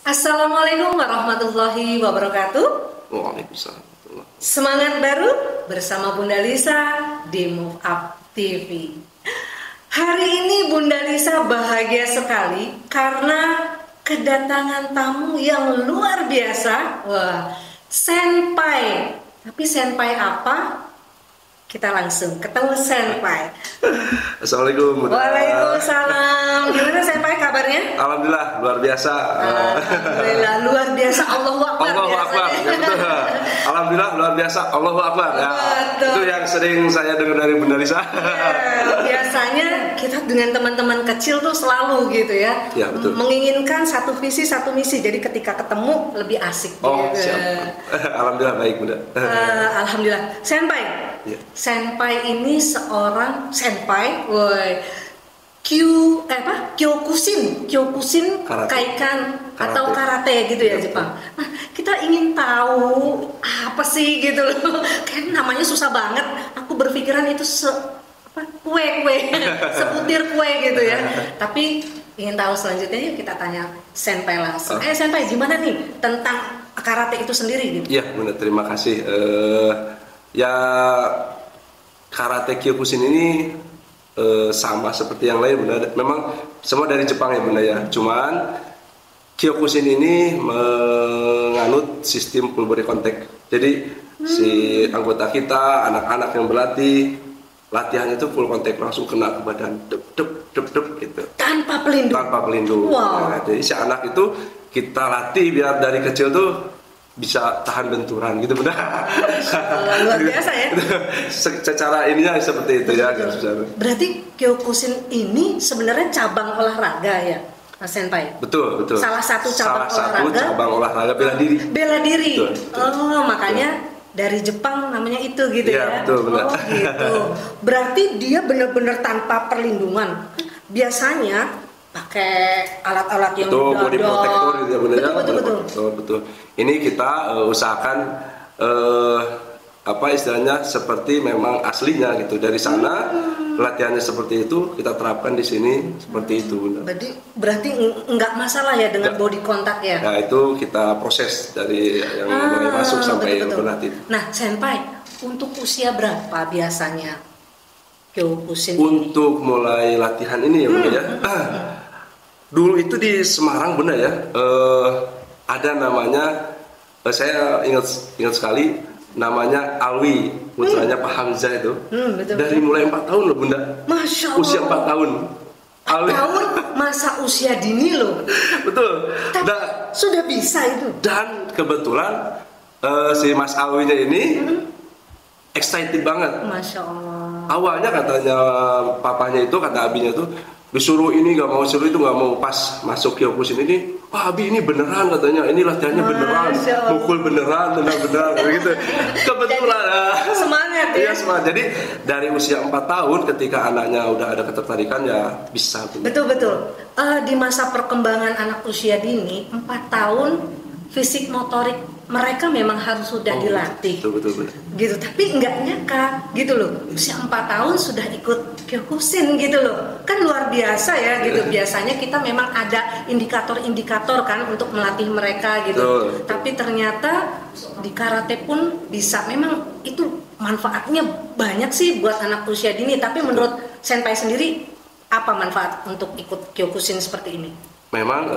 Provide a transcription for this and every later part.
Assalamualaikum warahmatullahi wabarakatuh. Waalaikumsalam. Semangat baru bersama Bunda Lisa di Move Up TV. Hari ini Bunda Lisa bahagia sekali karena kedatangan tamu yang luar biasa. Wah, senpai. Tapi senpai apa? Kita langsung ketemu senpai. Assalamualaikum. Waalaikumsalam. Gimana senpai kabarnya? Alhamdulillah luar biasa. Alhamdulillah luar biasa. Allahu Akbar. Allahu Akbar. Ya, betul. Alhamdulillah luar biasa. Allahu Akbar. Ya, itu yang sering saya dengar dari Bunda Lisa. Ya, biasanya kita dengan teman-teman kecil tuh selalu gitu ya, ya betul. Menginginkan satu visi satu misi. Jadi ketika ketemu lebih asik. Oh gitu. Siap. Alhamdulillah baik Bunda. Alhamdulillah. Senpai. Ya. Senpai ini seorang senpai, Kyokushin karate. Kaikan atau karate gitu ya, Jepang. Nah, kita ingin tahu apa sih gitu loh. Kayak namanya susah banget. Aku berpikiran itu kue sebutir kue gitu ya. Tapi ingin tahu selanjutnya, yuk kita tanya senpai langsung. Senpai, gimana nih tentang karate itu sendiri gitu? Iya Bunda, terima kasih. Ya karate Kyokushin ini sama seperti yang lain Bunda. Memang semua dari Jepang ya Bunda ya. Cuman Kyokushin ini menganut sistem full body contact. Jadi si anggota kita, anak-anak yang berlatih, latihannya itu full contact, langsung kena ke badan, dep gitu. Tanpa pelindung. Tanpa pelindung. Wow. Nah, jadi si anak itu kita latih biar dari kecil tuh bisa tahan benturan gitu Bunda. Luar biasa ya. Secara ininya seperti itu ya. Berarti Kyokushin ini sebenarnya cabang olahraga ya, Mas Senpai? Betul. Salah satu cabang olahraga bela diri. Bela diri. Betul. Oh, makanya dari Jepang namanya itu gitu ya. Betul, benar. Oh gitu. Berarti dia benar-benar tanpa perlindungan. Biasanya pakai alat-alat yang body protector gitu ya Bunda. Betul. Ini kita usahakan istilahnya seperti memang aslinya gitu. Dari sana latihannya seperti itu, kita terapkan di sini seperti itu Bunda. Berarti nggak masalah ya dengan body contact ya? Nah itu kita proses dari yang mulai masuk sampai yang berlatih. Nah Senpai, untuk usia berapa biasanya Kyokushin untuk mulai latihan ini ya Bunda ya? Dulu itu di Semarang Bunda ya, ada namanya, saya ingat sekali, namanya Alwi, putranya Pak Hamzah itu. Betul. Dari mulai 4 tahun loh Bunda. Masya Allah. Usia 4 tahun. 4 tahun masa usia dini loh. Betul. Tapi sudah bisa itu. Dan kebetulan si Mas Alwinya ini excited banget. Masya Allah. Awalnya katanya papanya itu, kata abinya itu, disuruh ini nggak mau, suruh itu nggak mau. Pas masuk Kyokushin ini, wah Abi ini beneran katanya, ini latihannya beneran, mukul beneran, beneran gitu. Kebetulan semangat ya. Iya semangat. Jadi dari usia 4 tahun ketika anaknya udah ada ketertarikan ya bisa. Betul. Di masa perkembangan anak usia dini 4 tahun, fisik motorik mereka memang harus sudah dilatih. Betul. Gitu, tapi nggak nyangka gitu loh, usia 4 tahun sudah ikut Kyokushin gitu loh. Kan luar biasa ya gitu. Biasanya kita memang ada indikator-indikator kan untuk melatih mereka gitu. Betul. Tapi ternyata di karate pun bisa. Memang itu manfaatnya banyak sih buat anak usia dini. Tapi menurut Senpai sendiri, apa manfaat untuk ikut Kyokushin seperti ini? Memang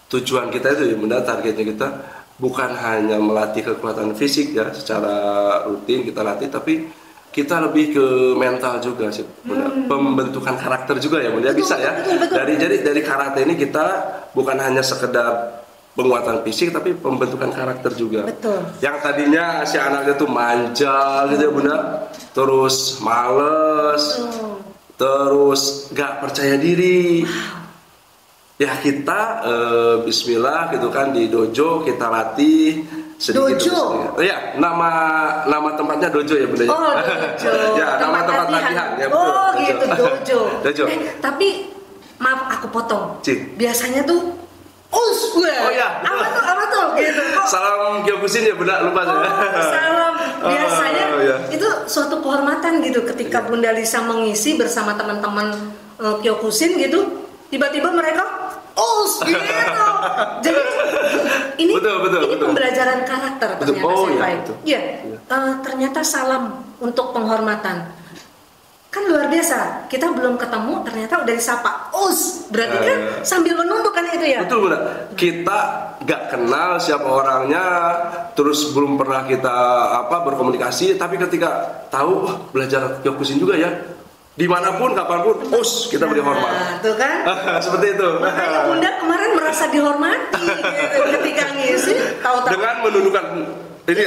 tujuan kita itu ya Bunda, targetnya kita bukan hanya melatih kekuatan fisik ya, secara rutin kita latih, tapi kita lebih ke mental juga sih Bunda. Pembentukan karakter juga ya Bunda, bisa ya. Betul. Dari karate ini kita bukan hanya sekedar penguatan fisik, tapi pembentukan karakter juga. Betul. Yang tadinya si anaknya tuh manja gitu ya Bunda, terus males, terus gak percaya diri. Ya kita bismillah gitu kan, di dojo kita latih sedikit. Dojo? Iya, nama tempatnya dojo ya Bunda. Oh dojo. Ya, nama tempat latihan. Ya, betul, oh dojo. Gitu dojo. Dojo. Tapi maaf aku potong. Cik. Biasanya tuh oh ya, apa tuh gitu. Salam Kyokushin ya Bunda, lupa saya. Salam. Biasanya ya. itu suatu kehormatan gitu ketika Bunda Lisa mengisi bersama teman-teman Kyokushin gitu, tiba-tiba mereka gitu. Jadi ini betul. pembelajaran karakter ternyata Senpai. Iya, ternyata salam untuk penghormatan. Kan luar biasa, kita belum ketemu ternyata udah disapa berarti kan sambil menunduk kan itu ya. Betul Bunda, kita gak kenal siapa orangnya, terus belum pernah kita berkomunikasi, tapi ketika tahu belajar Kyokushin juga ya, dimanapun kapanpun kita beri hormat. Tuh kan seperti itu. Makanya Bunda kemarin merasa dihormati gitu, ketika ngisi tahu-tahu dengan menundukkan ini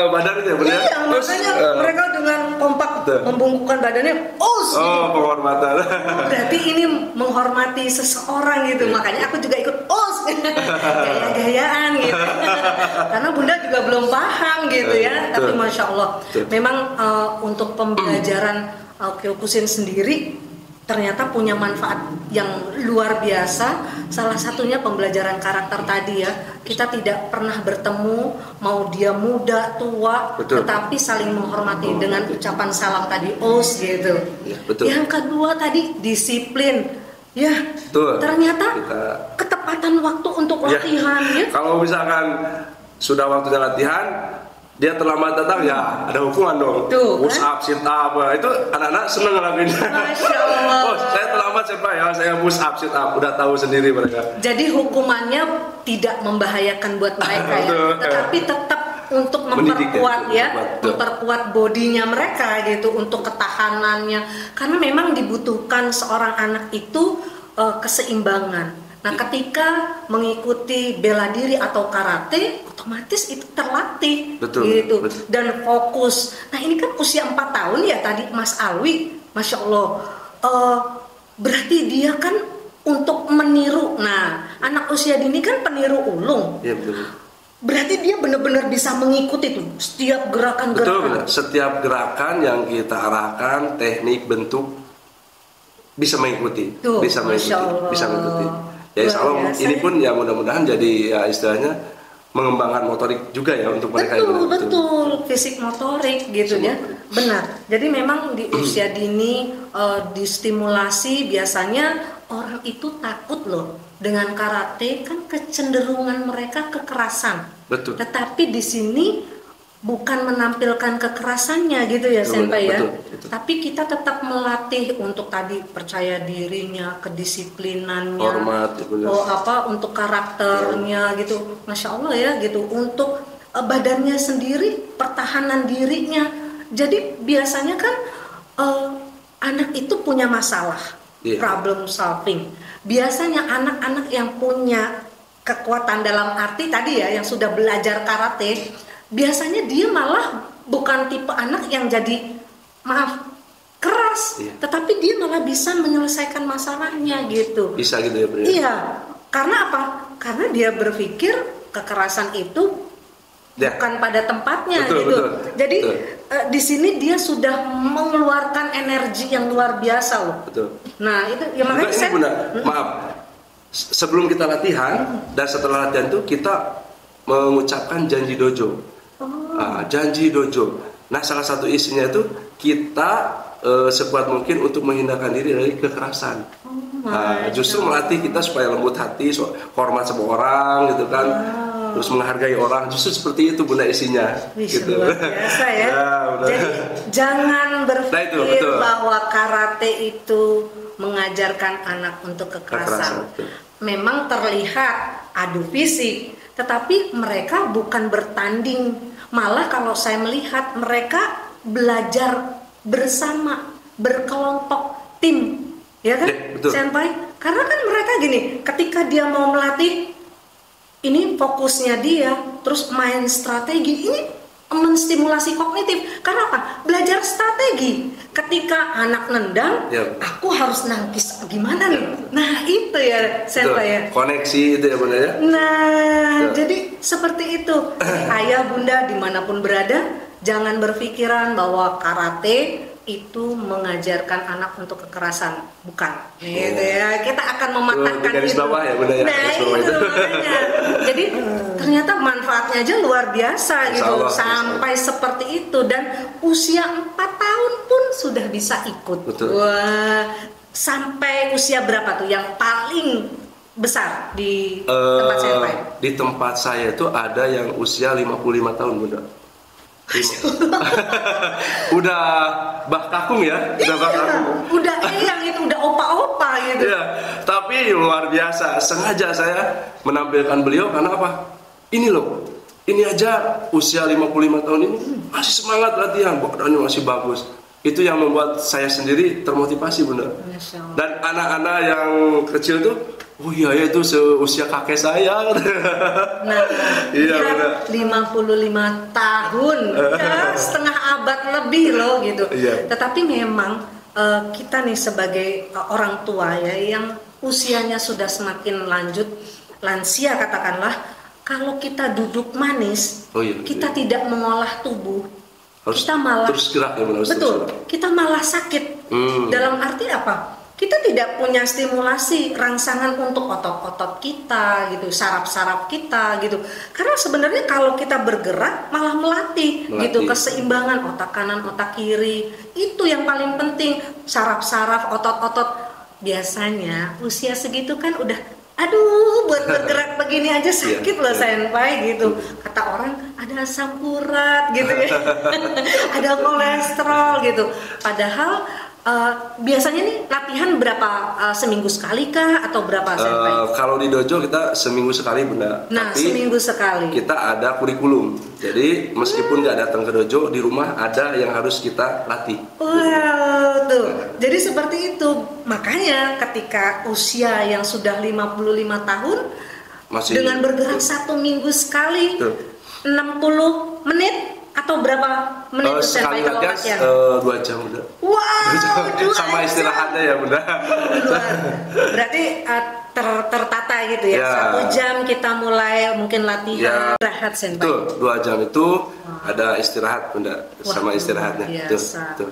badan itu ya Bunda. Iya, makanya mereka dengan kompak membungkukkan badannya gitu. Penghormatan. Berarti ini menghormati seseorang gitu. Makanya aku juga ikut gaya-gayaan gitu. Karena Bunda juga belum paham gitu ya. Tapi Masya Allah memang untuk pembelajaran Kyokushin sendiri ternyata punya manfaat yang luar biasa. Salah satunya pembelajaran karakter tadi ya. Kita tidak pernah bertemu, mau dia muda, tua, tetapi saling menghormati dengan ucapan salam tadi, gitu. Ya, yang kedua tadi disiplin. Ya, ternyata ketepatan waktu untuk latihan ya. Kalau misalkan sudah waktunya latihan, dia terlambat datang ya ada hukuman dong. Push up, sit up, itu anak-anak seneng ngelakuin. Masya Allah. Saya terlambat saya push up, sit up, udah tahu sendiri mereka. Jadi hukumannya tidak membahayakan buat mereka ya, tetapi tetap untuk memperkuat memperkuat bodinya mereka gitu, untuk ketahanannya, karena memang dibutuhkan seorang anak itu keseimbangan. Nah, ketika mengikuti bela diri atau karate, otomatis itu terlatih gitu dan fokus. Nah, ini kan usia 4 tahun ya tadi Mas Alwi, Masya Allah. Berarti dia kan untuk meniru. Nah, anak usia dini kan peniru ulung. Iya, betul. Berarti dia benar-benar bisa mengikuti tuh setiap gerakan-gerakan. Betul. Setiap gerakan yang kita arahkan, teknik, bentuk bisa mengikuti. Bisa mengikuti. Ya insya Allah ini pun ya mudah-mudahan jadi ya istilahnya mengembangkan motorik juga ya untuk mereka. Betul, fisik motorik gitu ya. Benar. Jadi memang di usia dini distimulasi, biasanya orang itu takut loh dengan karate, kan kecenderungan mereka kekerasan. Betul. Tetapi di sini bukan menampilkan kekerasannya gitu ya Senpai ya. Betul. Tapi kita tetap melatih untuk tadi percaya dirinya, kedisiplinannya, hormat, untuk karakternya gitu. Masya Allah ya gitu. Untuk badannya sendiri, pertahanan dirinya. Jadi biasanya kan anak itu punya masalah, problem solving. Biasanya anak-anak yang punya kekuatan dalam arti tadi ya, yang sudah belajar karate, biasanya dia malah bukan tipe anak yang jadi keras, tetapi dia malah bisa menyelesaikan masalahnya gitu. Bisa gitu ya, Bro? Iya, karena apa? Karena dia berpikir kekerasan itu bukan pada tempatnya gitu. Jadi di sini dia sudah mengeluarkan energi yang luar biasa loh. Nah itu ya makanya saya maaf, sebelum kita latihan dan setelah latihan itu kita mengucapkan janji dojo. Janji dojo. Nah, salah satu isinya itu kita sekuat mungkin untuk menghindarkan diri dari kekerasan. Justru melatih kita supaya lembut hati, hormat sama orang gitu kan. Terus menghargai orang, justru seperti itu Bunda isinya. Gitu. Luar biasa ya. Jadi jangan berpikir bahwa karate itu mengajarkan anak untuk kekerasan. Memang terlihat adu fisik, tetapi mereka bukan bertanding. Malah kalau saya melihat mereka belajar bersama, berkelompok, tim, ya kan, Senpai? Karena kan mereka gini, ketika dia mau melatih, ini fokusnya dia, terus main strategi, ini menstimulasi kognitif. Karena apa? Belajar strategi. Ketika anak nendang, aku harus nangkis gimana nih? Nah itu ya, Senpai ya. Koneksi itu ya Bunda ya. Nah, jadi seperti itu. Ayah bunda dimanapun berada, jangan berpikiran bahwa karate itu mengajarkan anak untuk kekerasan, bukan. Gitu ya. Kita akan mematahkan garis itu. Bawah ya Bunda ya. Nah itu makanya. Jadi ternyata manfaatnya aja luar biasa gitu. Sampai seperti itu, dan usia 4 tahun pun sudah bisa ikut. Wah, sampai usia berapa tuh yang paling besar di tempat senpai? Di tempat saya itu ada yang usia 55 tahun, Bunda. Udah bah kakung ya, udah bah kakung. Udah yang itu udah opa-opa gitu. Iya, tapi luar biasa. Sengaja saya menampilkan beliau karena apa? Ini loh, ini aja usia 55 tahun ini masih semangat latihan, badannya masih bagus. Itu yang membuat saya sendiri termotivasi, Bunda. Dan anak-anak yang kecil tuh, oh iya itu seusia kakek saya. Nah, iya, ya, 55 tahun, ya, setengah abad lebih loh gitu. Iya. Tetapi memang kita nih sebagai orang tua ya yang usianya sudah semakin lanjut, lansia katakanlah, kalau kita duduk manis, kita tidak mengolah tubuh, kita malah terus gerak ya, betul, kita malah sakit. Dalam arti apa? Kita tidak punya stimulasi rangsangan untuk otot-otot kita gitu, saraf-saraf kita gitu. Karena sebenarnya kalau kita bergerak malah melatih gitu keseimbangan otak kanan, otak kiri. Itu yang paling penting, saraf-saraf, otot-otot. Biasanya usia segitu kan udah aduh buat bergerak begini aja sakit loh senpai gitu. Kata orang ada asam urat gitu ya. Ada kolesterol gitu. Padahal biasanya nih latihan berapa seminggu sekali kah atau berapa senpai? Kalau di dojo kita seminggu sekali, Bunda. Nah, tapi seminggu sekali. Kita ada kurikulum. Jadi meskipun nggak datang ke dojo, di rumah ada yang harus kita latih. Wow, tuh. Jadi seperti itu. Makanya ketika usia yang sudah 55 tahun masih dengan bergerak 1 minggu sekali, 60 menit atau berapa menit sekali kalau latihan 2 jam, Bunda. Wow, 2 sama jam. istirahatnya ya, Bunda. Berarti tertata gitu ya. 1 jam kita mulai mungkin latihan, istirahat senpai. Tuh, 2 jam itu ada istirahat, Bunda, sama istirahatnya. Biasa. Tuh.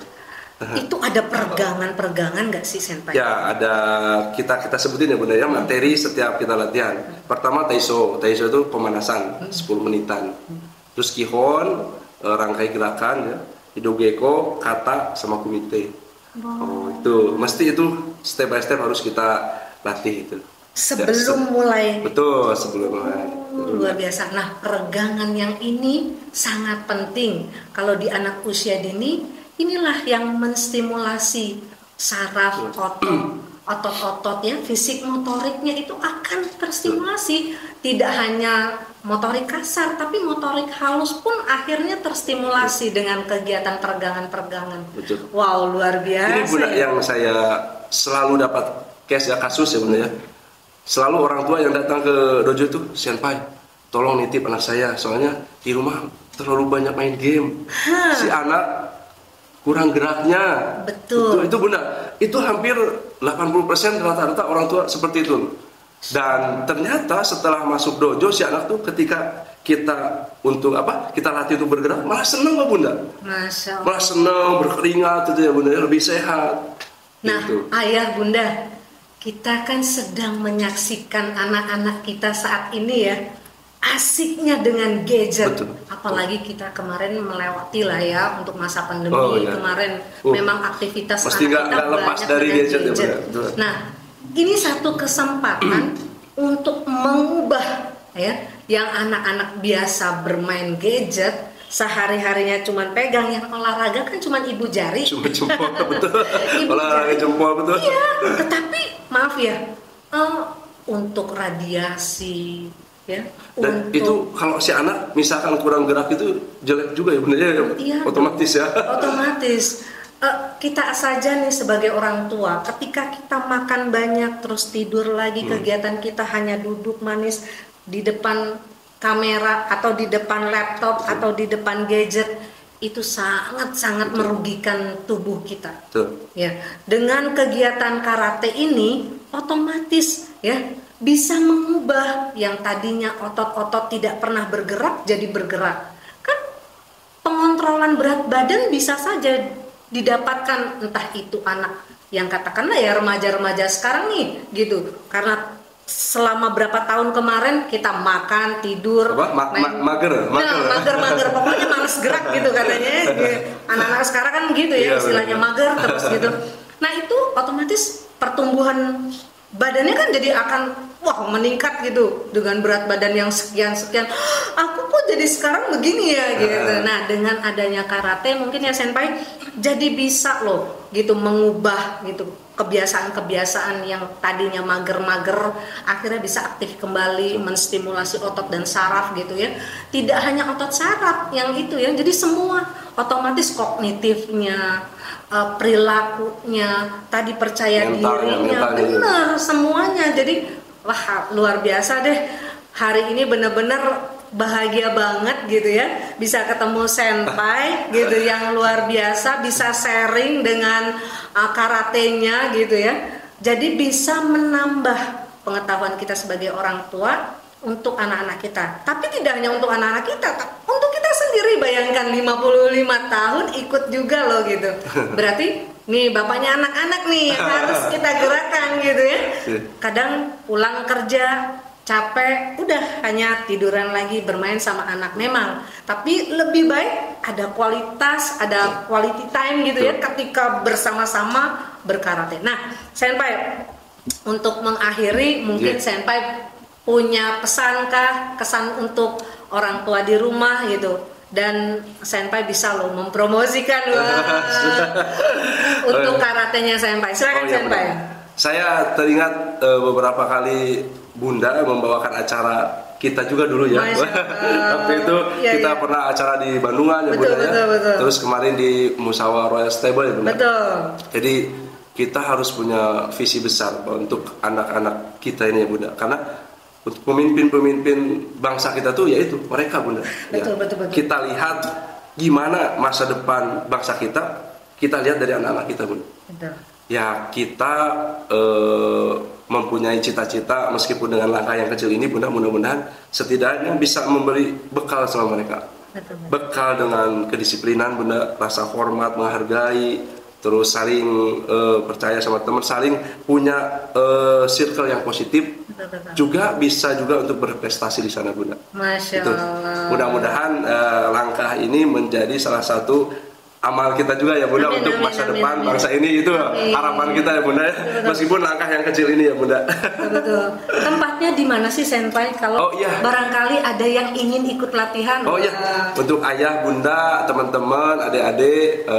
Itu ada peregangan nggak sih senpai? Ya, ada kita sebutin ya, Bunda ya, materi setiap kita latihan. Pertama Taiso itu pemanasan 10 menitan. Terus Kihon, rangkai gerakan ya, Hidogeko, kata sama kumite. Itu mesti itu step by step harus kita latih itu. Sebelum mulai. Betul, sebelum mulai. Luar biasa. Nah, peregangan yang ini sangat penting. Kalau di anak usia dini, inilah yang menstimulasi saraf, otot-otot ya, fisik motoriknya itu akan terstimulasi. Tidak hanya motorik kasar, tapi motorik halus pun akhirnya terstimulasi dengan kegiatan peregangan-peregangan. Wow, luar biasa. Ini, Bunda, yang saya selalu dapat kasus ya, Bunda ya. Selalu orang tua yang datang ke dojo itu, senpai, tolong nitip anak saya, soalnya di rumah terlalu banyak main game. Si anak kurang geraknya. Betul. Itu Bunda, itu hampir 80% rata-rata orang tua seperti itu. Dan ternyata setelah masuk dojo, si anak tuh ketika kita kita latih untuk bergerak malah seneng kok, Bunda. Masya Allah. Malah seneng, berkeringat itu ya, Bunda, lebih sehat. Nah, gitu. Ayah Bunda, kita kan sedang menyaksikan anak-anak kita saat ini ya, asiknya dengan gadget. Betul. Apalagi kita kemarin melewati lah ya untuk masa pandemi kemarin, memang aktivitas anak kita lepas banyak dari gadget. Ya, nah, ini satu kesempatan untuk mengubah ya, yang anak-anak biasa bermain gadget, sehari-harinya cuman pegang, yang olahraga kan cuman ibu jari. Cuma jempol, betul. Olahraga jempol, betul. Iya, tetapi maaf ya, untuk radiasi ya. Dan itu kalau si anak misalkan kurang gerak itu jelek juga ya, Bunda ya. Iya, otomatis ya. Otomatis. Kita saja nih sebagai orang tua, ketika kita makan banyak terus tidur lagi, kegiatan kita hanya duduk manis di depan kamera atau di depan laptop atau di depan gadget, itu sangat-sangat merugikan tubuh kita. Ya, dengan kegiatan karate ini otomatis ya bisa mengubah yang tadinya otot-otot tidak pernah bergerak jadi bergerak. Kan pengontrolan berat badan bisa saja didapatkan, entah itu anak yang katakanlah ya remaja-remaja sekarang nih gitu, karena selama berapa tahun kemarin kita makan, tidur, mager, pokoknya malas gerak gitu katanya. Anak-anak sekarang kan gitu ya, istilahnya mager terus gitu. Nah itu otomatis pertumbuhan badannya kan jadi akan meningkat gitu dengan berat badan yang sekian. Aku kok jadi sekarang begini ya gitu. Nah, dengan adanya karate mungkin ya Senpai jadi bisa loh gitu mengubah gitu kebiasaan-kebiasaan yang tadinya mager-mager akhirnya bisa aktif kembali, menstimulasi otot dan saraf gitu ya. Tidak hanya otot saraf yang itu ya, jadi semua otomatis kognitifnya, perilakunya, tadi percaya dirinya, benar semuanya. Jadi wah luar biasa deh, hari ini benar-benar bahagia banget gitu ya, bisa ketemu Senpai gitu yang luar biasa, bisa sharing dengan karatenya gitu ya. Jadi bisa menambah pengetahuan kita sebagai orang tua untuk anak-anak kita. Tapi tidak hanya untuk anak-anak kita, untuk kita sendiri. Bayangkan 55 tahun ikut juga loh gitu. Berarti nih bapaknya anak-anak nih yang harus kita gerakan gitu ya. Kadang pulang kerja capek, udah hanya tiduran lagi bermain sama anak memang. Tapi lebih baik ada kualitas, ada quality time gitu ya ketika bersama-sama berkarate. Nah, Senpai untuk mengakhiri mungkin Senpai punya pesankah, kesan untuk orang tua di rumah gitu, dan Senpai bisa loh mempromosikan untuk karatenya Senpai. Silakan Senpai. Saya teringat beberapa kali Bunda membawakan acara kita juga dulu ya. Waktu itu kita pernah acara di Bandungan ya Bunda ya. Betul. Terus kemarin di Musyawarah Royal Stable ya Bunda. Betul. Jadi kita harus punya visi besar untuk anak-anak kita ini ya Bunda. Karena untuk pemimpin-pemimpin bangsa kita tuh yaitu mereka Bunda. Betul. Kita lihat gimana masa depan bangsa kita lihat dari anak-anak kita Bunda. Betul. Ya kita mempunyai cita-cita meskipun dengan langkah yang kecil ini Bunda, mudah-mudahan setidaknya bisa memberi bekal sama mereka. Betul. Bekal dengan kedisiplinan Bunda, rasa hormat, menghargai, terus saling percaya sama teman, saling punya circle yang positif. Betul. Juga bisa juga untuk berprestasi di sana Bunda. Masya Allah. Mudah-mudahan langkah ini menjadi salah satu amal kita juga ya Bunda, untuk masa depan bangsa ini. Itu harapan kita ya Bunda ya. Meskipun langkah yang kecil ini ya Bunda. Betul. Tempatnya di mana sih Senpai kalau barangkali ada yang ingin ikut latihan? Untuk ayah, Bunda, teman-teman, adik-adik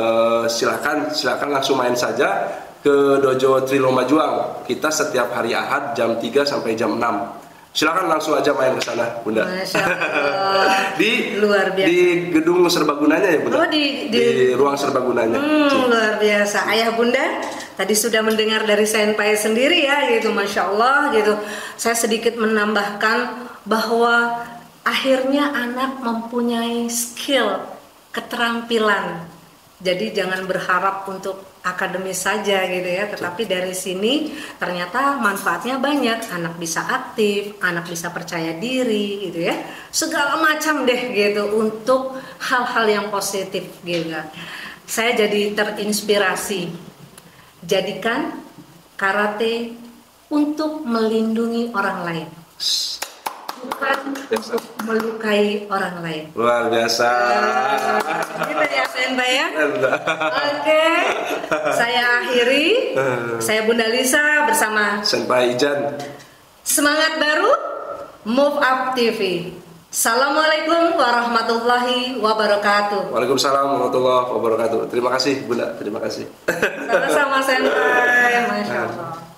silakan langsung main saja ke Dojo Triloma Juang. Kita setiap hari Ahad jam 3 sampai jam 6. Silakan langsung aja main ke sana, Bunda. Masya Allah. Luar biasa. Di gedung serbagunanya ya, Bunda. Di ruang serbagunanya. Luar biasa. Ayah Bunda tadi sudah mendengar dari Senpai sendiri ya, gitu. Masya Allah, gitu. Saya sedikit menambahkan bahwa akhirnya anak mempunyai skill, keterampilan. Jadi jangan berharap untuk akademis saja gitu ya, tetapi dari sini ternyata manfaatnya banyak. Anak bisa aktif, anak bisa percaya diri gitu ya, segala macam deh gitu untuk hal-hal yang positif gitu. Saya jadi terinspirasi. Jadikan karate untuk melindungi orang lain, bukan untuk melukai orang lain. Luar biasa. Gitu ya Senpai ya. Oke. Saya akhiri. Saya Bunda Lisa bersama Senpai Ijan. Semangat baru Move Up TV. Assalamualaikum warahmatullahi wabarakatuh. Waalaikumsalam warahmatullahi wabarakatuh. Terima kasih Bunda, terima kasih. Sama-sama Senpai. Masya Allah.